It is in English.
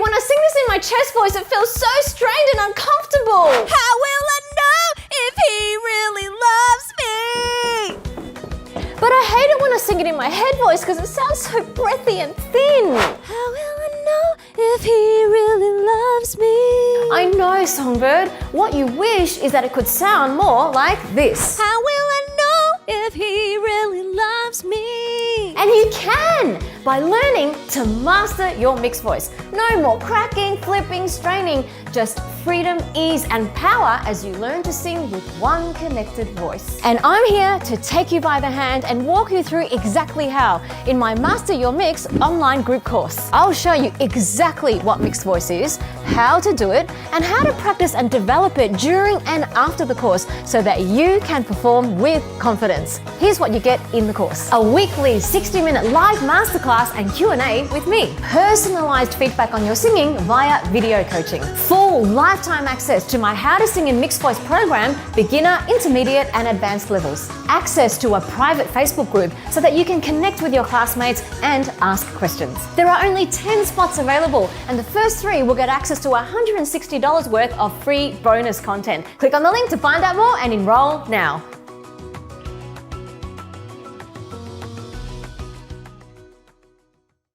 when I sing this in my chest voice, it feels so strained and uncomfortable. How will I know if he really loves me? But I hate it when I sing it in my head voice because it sounds so breathy and thin. How will I know if he really loves me? I know, Songbird. What you wish is that it could sound more like this. How will I know if he really loves me? And you can by learning to master your mixed voice. No more cracking, flipping, straining, just freedom, ease, and power as you learn to sing with one connected voice. And I'm here to take you by the hand and walk you through exactly how in my Master Your Mix online group course. I'll show you exactly what mixed voice is, how to do it, and how to practice and develop it during and after the course so that you can perform with confidence. Here's what you get in the course. A weekly 60-minute live masterclass and Q&A with me. Personalized feedback on your singing via video coaching. Full lifetime access to my How to Sing in Mixed Voice program, beginner, intermediate, and advanced levels. Access to a private Facebook group so that you can connect with your classmates and ask questions. There are only 10 spots available, and the first 3 will get access to $160 worth of free bonus content. Click on the link to find out more and enroll now.